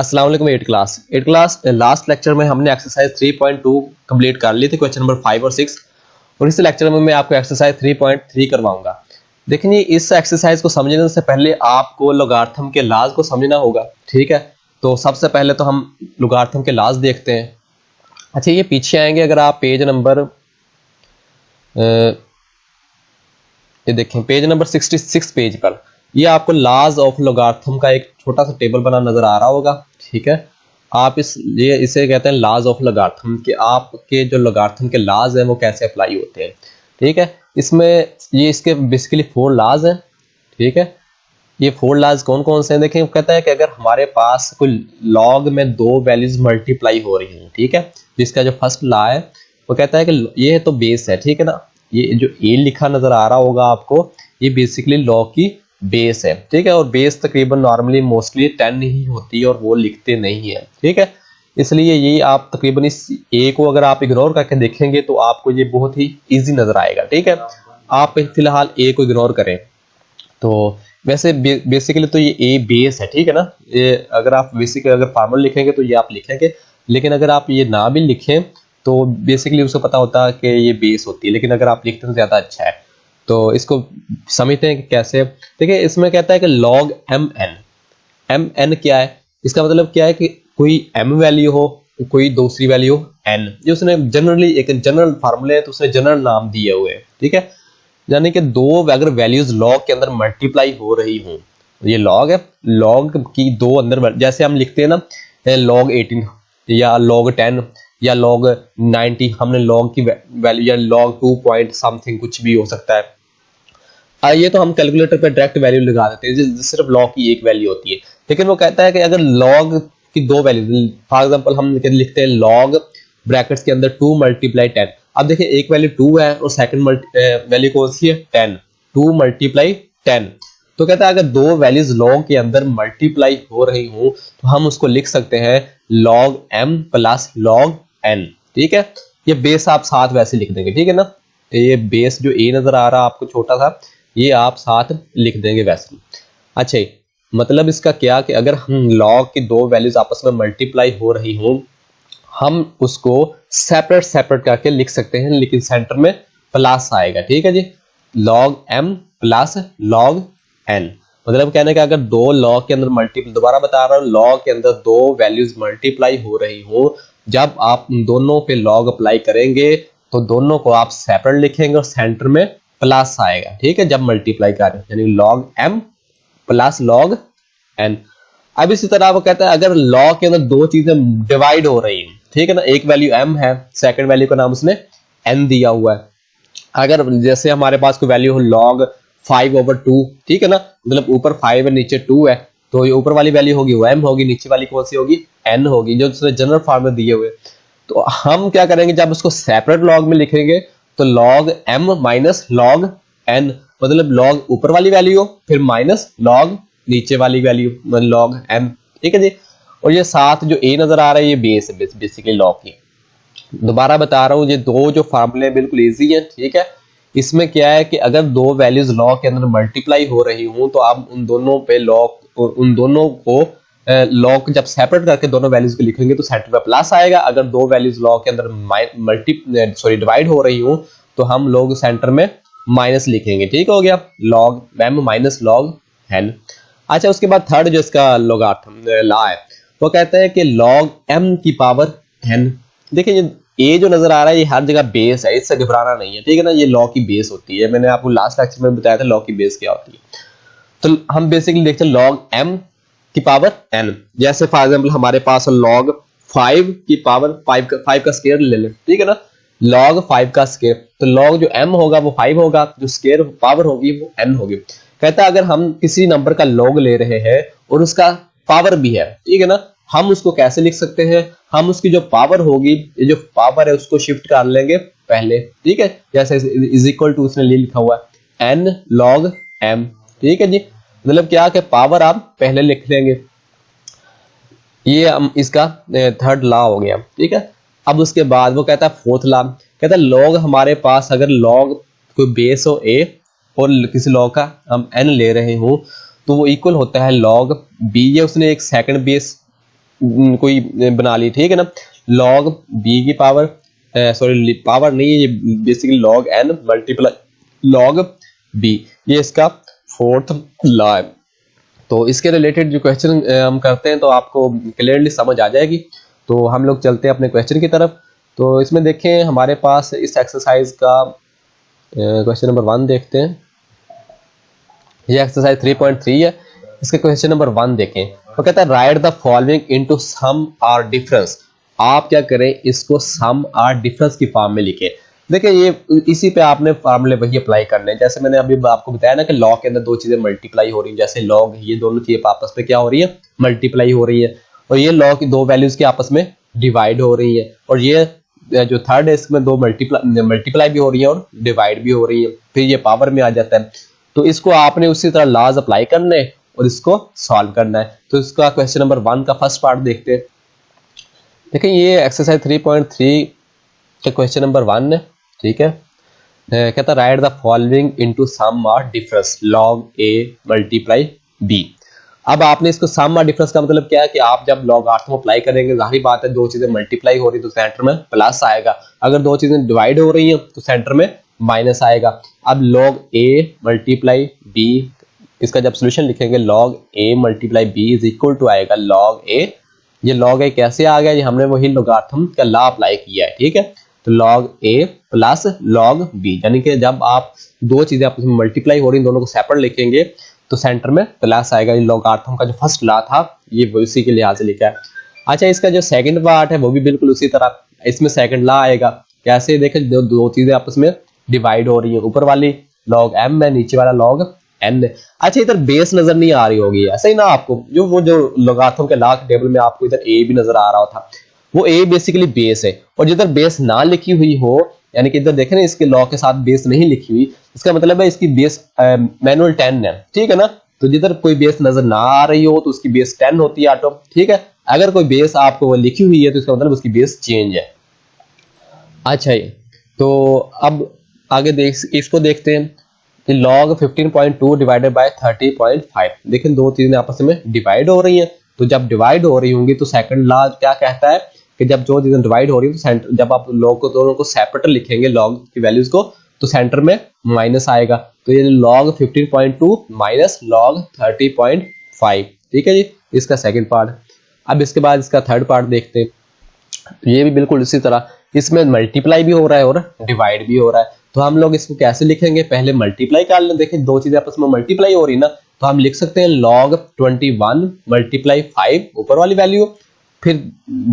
अस्सलाम वालेकुम। Eight class last lecture में हमने एक्सरसाइज 3.2 कंप्लीट कर ली थी, क्वेश्चन नंबर 5 और 6। और इस लेक्चर में मैं आपको एक्सरसाइज 3.3 करवाऊंगा। देखिए, इस एक्सरसाइज को समझने से पहले आपको लोगार्थम के लाज को समझना होगा, ठीक है। तो सबसे पहले तो हम लोगार्थम के लाज देखते हैं। अच्छा, ये पीछे आएंगे, अगर आप पेज नंबर ये देखें, पेज नंबर 66 पेज पर ये आपको लाज ऑफ लोगार्थम का एक छोटा सा टेबल बना नजर आ रहा होगा, ठीक है। आप इसे कहते हैं लाज ऑफ लोगार्थम, कि आपके जो लोगार्थम के लाज हैं वो कैसे अप्लाई होते हैं, ठीक है। इसमें ये इसके बेसिकली 4 लाज हैं, ठीक है। ये 4 लाज कौन कौन से हैं देखें। वो कहता है कि अगर हमारे पास कोई लॉग में 2 वैल्यूज मल्टीप्लाई हो रही हैं, ठीक है, जिसका जो फर्स्ट लॉ है वो कहता है कि ये तो बेस है, ठीक है ना। ये जो ए लिखा नजर आ रहा होगा आपको, ये बेसिकली लॉ की बेस है, ठीक है। और बेस तकरीबन नॉर्मली मोस्टली 10 ही होती है और वो लिखते नहीं है, ठीक है। इसलिए ये आप तकरीबन इस ए को अगर आप इग्नोर करके देखेंगे तो आपको ये बहुत ही इजी नजर आएगा, ठीक है। आप फिलहाल ए को इग्नोर करें। तो वैसे बेसिकली तो ये ए बेस है, ठीक है ना। ये अगर आप बेसिकली अगर फार्मूला लिखेंगे तो ये आप लिखेंगे, लेकिन अगर आप ये ना भी लिखें तो बेसिकली उसको पता होता है कि ये बेस होती है, लेकिन अगर आप लिखते हैं तो ज़्यादा अच्छा है। तो इसको समझते हैं कि कैसे। देखिए, इसमें कहता है कि log mn क्या है। इसका मतलब क्या है कि कोई m वैल्यू हो, कोई दूसरी वैल्यू हो n, जो उसने जनरली एक जनरल फार्मूले है तो उसने जनरल नाम दिए हुए हैं, ठीक है। यानी कि दो अगर वैल्यूज लॉग के अंदर मल्टीप्लाई हो रही हूँ, ये लॉग है, लॉग की दो अंदर जैसे हम लिखते हैं ना log 18 या log 10 या log 90, हमने log की वैल्यू या log 2 पॉइंट समथिंग कुछ भी हो सकता है। ये तो हम कैलकुलेटर पे डायरेक्ट वैल्यू लगा देते हैं, सिर्फ log की एक वैल्यू होती है। लेकिन वो कहता है कि अगर log की दो वैल्यू, फॉर एग्जांपल हम लिखते हैं log ब्रैकेट्स के अंदर 2 मल्टीप्लाई 10। अब देखिए, एक वैल्यू 2 है और सेकंड वैल्यू कौन सी है 10, 2 मल्टीप्लाई 10। तो कहता है अगर दो वैल्यूज log के अंदर मल्टीप्लाई हो रही हूं तो हम उसको लिख सकते हैं log m plus log n, ठीक है। ये बेस आप साथ वैसे लिख देंगे, ठीक है ना। ये बेस जो ए नजर आ रहा है आपको छोटा सा, ये आप साथ लिख देंगे वैसे। अच्छा, मतलब इसका क्या कि अगर हम log की दो वैल्यूज आपस में मल्टीप्लाई हो रही हूं, हम उसको सेपरेट करके लिख सकते हैं, लेकिन सेंटर में प्लस आएगा, ठीक है जी। log m plus log n, मतलब कहने का अगर दो log के अंदर मल्टीप्लाई, दोबारा बता रहा हूँ, log के अंदर दो वैल्यूज मल्टीप्लाई हो रही हो, जब आप दोनों पे log अप्लाई करेंगे तो दोनों को आप सेपरेट लिखेंगे और सेंटर में प्लस आएगा, ठीक है, जब मल्टीप्लाई करें, यानी log m plus log n। अब इसी तरह वो कहता है अगर log के अंदर दो चीजें डिवाइड हो रही हैं, ठीक है ना, एक वैल्यू m है, सेकंड वैल्यू का नाम उसने n दिया हुआ है। अगर जैसे हमारे पास कोई वैल्यू हो log 5/2, ठीक है ना, मतलब ऊपर 5 है नीचे 2 है, तो ये ऊपर वाली वैल्यू होगी वो m होगी, नीचे वाली कौन सी होगी n होगी, जो उसने जनरल फॉर्म में दिए हुए। तो हम क्या करेंगे, जब उसको सेपरेट log में लिखेंगे तो log m minus log n, मतलब log ऊपर वाली वैल्यू हो फिर माइनस log नीचे वाली वैल्यू log m, ठीक है जी। और ये साथ जो a नजर आ रहा है ये बेस है बेसिकली log की। दोबारा बता रहा हूँ, ये दो जो फार्मूले बिल्कुल इजी है, ठीक है। इसमें क्या है कि अगर दो वैल्यूज log के अंदर मल्टीप्लाई हो रही हूँ तो आप उन दोनों पे उन दोनों को log जब सेपरेट करके दोनों वैल्यूज को लिखेंगे तो सेंटर पे प्लस आएगा। अगर दो वैल्यूज log के अंदर डिवाइड हो रही हूँ तो हम लोग सेंटर में माइनस लिखेंगे, ठीक हो गया, log m minus log n। अच्छा, उसके बाद थर्ड जो इसका लोगार्थम ला है वो कहता है कि log m की पावर n। देखिए, ये जो नजर आ रहा है ये हर जगह बेस है, इससे घबराना नहीं है, ठीक है ना। ये log की बेस होती है, मैंने आपको लास्ट लेक्चर में बताया था log की बेस क्या होती है। तो हम बेसिकली देखते हैं log m की पावर n। जैसे फॉर एग्जांपल हमारे पास log 5 की पावर 5 का स्क्वायर ले लें, ठीक है ना, log 5 का स्क्वायर, तो log जो m होगा वो 5 होगा, जो स्क्वायर पावर होगी वो n होगी। कहता है अगर हम किसी नंबर का log ले रहे हैं और उसका पावर भी है, ठीक है ना, हम उसको कैसे लिख सकते हैं, हम उसकी जो पावर होगी, ये जो पावर है उसको शिफ्ट कर लेंगे पहले, ठीक है। जैसे इज इक्वल टू उसने लिखा हुआ है n log m, ठीक है जी। मतलब क्या कि पावर आप पहले लिख लेंगे। ये हम इसका थर्ड लॉ हो गया, ठीक है। अब उसके बाद वो कहता है फोर्थ लॉ, कहता है log हमारे पास अगर log कोई बेस हो a और किसी log का हम n ले रहे हो तो वो इक्वल होता है log b। ये उसने एक सेकंड बेस कोई बना ली, ठीक है ना। log b की पावर, सॉरी पावर नहीं है, ये basically log n multiply log b, ये इसका फोर्थ लॉ है। तो इसके रिलेटेड जो क्वेश्चन हम करते हैं तो आपको क्लियरली समझ आ जाएगी। तो हम लोग चलते हैं अपने क्वेश्चन की तरफ। तो इसमें देखें हमारे पास इस एक्सरसाइज का क्वेश्चन नंबर 1 देखते हैं। ये एक्सरसाइज 3.3 है। इसके क्वेश्चन नंबर 1 देखें, तो कहता है right the following into some और डिफरेंस। आप क्या करें, इसको सम और डिफरेंस की फॉर्म में लिखें। देखिए ये इसी पे आपने फॉर्मूले वही अप्लाई करने हैं, जैसे मैंने अभी आपको बताया ना कि लॉग के अंदर दो चीजें मल्टीप्लाई हो रही हैं। जैसे लॉग, ये दोनों चीजें आपस में क्या हो रही है, मल्टीप्लाई हो रही है, और ये लॉग की दो वैल्यूज की आपस में डिवाइड हो रही है, और ये जो थर्ड है इसमें दो मल्टीप्लाई भी हो रही है और डिवाइड भी हो रही है, फिर ये पावर में आ जाता है। तो इसको आपने उसी तरह लॉज अप्लाई करने और इसको सॉल्व करना है। तो इसका क्वेश्चन नंबर 1 का फर्स्ट पार्ट देखते हैं। देखिए ये एक्सरसाइज 3.3 के क्वेश्चन नंबर 1 है, ठीक है। कहता है right the following into some और difference log A multiply B. अब आपने इसको सम और डिफरेंस का मतलब क्या है कि आप जब लॉगरिथम अप्लाई करेंगे, जाहिर बात है दो चीजें मल्टीप्लाई हो रही तो सेंटर में प्लस आएगा, अगर दो चीजें डिवाइड हो रही हैं तो सेंटर में माइनस आएगा। अब लॉग ए मल्टीप्लाई बी, इसका जब सोल्यूशन लिखेंगे log A multiply B is equal to आएगा लॉग ए। ये लॉग ए कैसे आ गया, ये हमने वही लॉगरिथम का लॉ अप्लाई किया है, ठीक है। तो लॉग ए प्लस लॉग बी, यानी कि जब आप दो चीजें आपस में मल्टीप्लाई हो रही दोनों को सेपरेट लिखेंगे तो सेंटर में प्लस आएगा। लॉगरिथम का जो फर्स्ट लॉ था ये उसी के लिहाज से लिखा है। अच्छा, इसका जो सेकंड पार्ट है वो भी बिल्कुल उसी तरह, इसमें सेकंड लॉ आएगा। कैसे देखें, दो चीजें आपस में डिवाइड हो रही है, ऊपर वाली लॉग एम है, नीचे वाला लॉग एन है। अच्छा, इधर बेस नजर नहीं आ रही होगी, ऐसा ही ना आपको, जो लॉगरिथम के लॉ के टेबल में आपको इधर ए भी नजर आ रहा था, वो ए बेसिकली बेस है। और जिधर बेस ना लिखी हुई हो, यानी कि इधर देखें ना इसके लॉ के साथ बेस नहीं लिखी हुई, इसका मतलब है इसकी बेस मैनुअल 10 है, ठीक है ना। तो जिधर कोई बेस नजर ना आ रही हो तो उसकी बेस 10 होती है ऑटो, ठीक है। अगर कोई बेस आपको वो लिखी हुई है तो इसका मतलब उसकी बेस चेंज है। अच्छा, ये तो अब आगे इसको देखते हैं कि log 15.2 डिवाइडेड बाय 30.5। देखें दो चीजें आपस में डिवाइड हो रही हैं, तो जब डिवाइड हो रही होंगी तो सेकंड लॉ क्या कहता है कि जब जो चीजें डिवाइड हो रही है तो जब आप log को दोनों को सेपरेट लिखेंगे log की वैल्यूज को, तो सेंटर में माइनस आएगा। तो ये log 15.2 माइनस log 30.5, ठीक है जी, इसका सेकंड पार्ट। अब इसके बाद इसका थर्ड पार्ट देखते हैं। तो ये भी बिल्कुल इसी तरह, इसमें मल्टीप्लाई भी हो रहा है और डिवाइड भी हो रहा है। तो हम लोग इसको कैसे लिखेंगे, पहले मल्टीप्लाई कर लें। देखें दो चीजें आपस में मल्टीप्लाई हो रही ना, तो हम लिख सकते हैं log 21 मल्टीप्लाई 5 ऊपर वाली वैल्यू, फिर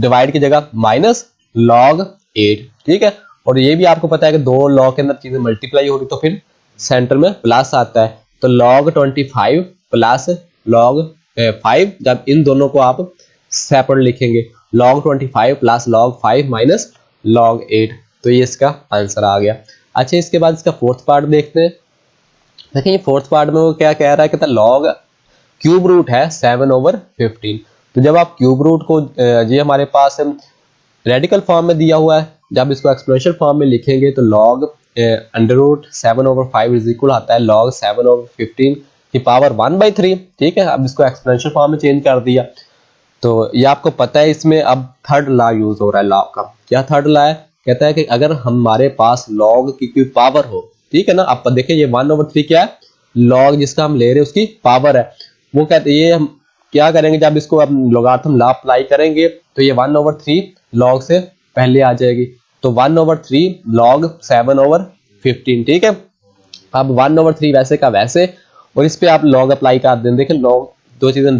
डिवाइड की जगह माइनस log 8, ठीक है। और ये भी आपको पता है कि दो log के अंदर चीजें मल्टीप्लाई हो रही तो फिर सेंटर में प्लस आता है। तो log 25 प्लस log 5, जब इन दोनों को आप सेपरेट लिखेंगे log 25 plus log 5 minus log 8, तो ये इसका आंसर आ गया। अच्छा, इसके बाद इसका फोर्थ पार्ट देखते हैं। देखिए फोर्थ पार्ट में वो क्या कह रहा है, कहता है log क्यूब रूट है 7/15। तो जब आप क्यूब रूट को, ये हमारे पास रेडिकल फॉर्म में दिया हुआ है, जब इसको एक्सपोनेंशियल फॉर्म में लिखेंगे तो log under root 7/5 is equal आता है log 7/15 की पावर 1/3, ठीक है। अब इसको एक्सपोनेंशियल फॉर्म में चेंज कर दिया। तो ये आपको पता है इसमें अब थर्ड लॉ यूज हो रहा है। लॉ का क्या थर्ड लॉ है, कहता है कि अगर हमारे पास log की कोई पावर हो, ठीक है ना। आप देखिए ये 1/3 क्या है, log जिसका हम ले रहे हैं उसकी पावर है। वो कहते हैं ये हम क्या करेंगे, जब इसको अब लॉगरिथम लॉ अप्लाई करेंगे तो ये 1/3 log से पहले आ जाएगी, तो 1/3 log 7/15, ठीक है। अब 1/3 वैसे का वैसे, और इस पे आप log अप्लाई कर दें। देखिए log दो चीजें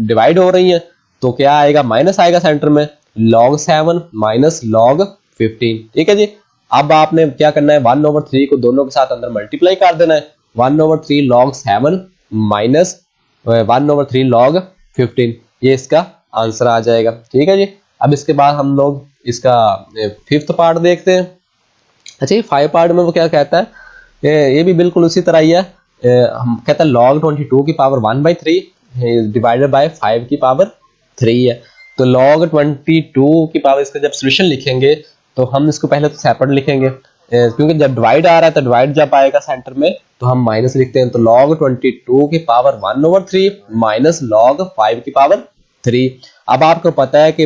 डिवाइड हो रही हैं तो क्या आएगा, माइनस आएगा सेंटर में, log 7 माइनस log 15, ठीक है जी। अब आपने क्या करना है, 1/3 को दोनों के साथ अंदर मल्टीप्लाई कर देना है। 1/3 log 7 माइनस 1/3 log 15, ये इसका आंसर आ जाएगा, ठीक है जी। अब इसके बाद हम लोग इसका फिफ्थ पार्ट देखते हैं। अच्छा, ये 5 पार्ट में वो क्या कहता है, ये भी बिल्कुल उसी तरह ही है। हम कहता है log 22 की पावर 1/3 डिवाइडेड बाय 5 की पावर 3 है। तो log 22 की पावर, इसका जब सोल्यूशन लिखेंगे तो हम इसको पहले तो सेपरेट लिखेंगे, क्योंकि जब डिवाइड आ रहा है तो डिवाइड जब आएगा सेंटर में तो हम माइनस लिखते हैं। तो log 22 की पावर 1/3 माइनस log 5 की पावर 3। अब आपको पता है कि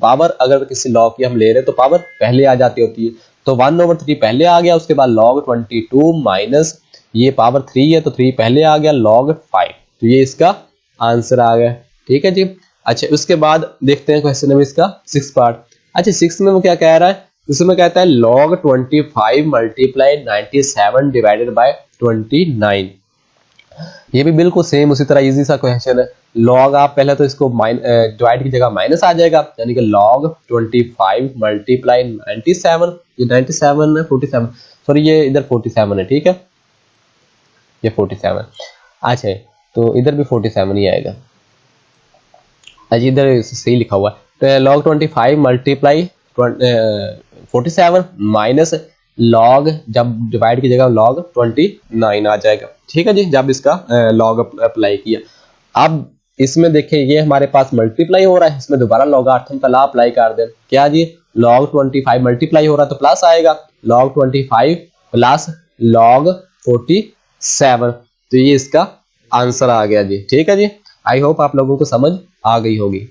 पावर अगर किसी लॉग की हम ले रहे हैं तो पावर पहले आ जाती होती है, तो 1/3 पहले आ गया, उसके बाद log 22 माइनस ये पावर 3 है तो 3 पहले आ गया log 5, तो ये इसका आंसर आ गया। ठीक है जी। अच्छा उसके बाद देखते हैं क्वेश्चन में इसका 6 पार्ट। अच्छा 6 में वो क्या कह रहा है, इसमें कहता है log 25 मल्टीप्लाई 97 डिवाइडेड बाय 29। ये भी बिल्कुल सेम उसी तरह इजी सा क्वेश्चन है। log आप पहले तो इसको डिवाइड की जगह माइनस आ जाएगा, यानी कि log 25 मल्टीप्लाई 97, ये 97 है 47, सॉरी ये इधर 47 है, ठीक है ये 47। अच्छा तो इधर भी 47 ही आएगा। अच्छा इधर सही लिखा हुआ है, तो log 25 मल्टीप्लाई 47 माइनस log, जब डिवाइड की जगह log 29 आ जाएगा। ठीक है जी, जब इसका log अप्लाई किया। अब इसमें देखें ये हमारे पास मल्टीप्लाई हो रहा है, इसमें दोबारा लॉगार्थम का लॉ अप्लाई कर दें। क्या जी, log 25 मल्टीप्लाई हो रहा है तो प्लस आएगा, log 25 प्लस log 47, तो ये इसका आंसर आ गया जी। ठीक है जी, आई होप आप लोगों को समझ आ गई होगी।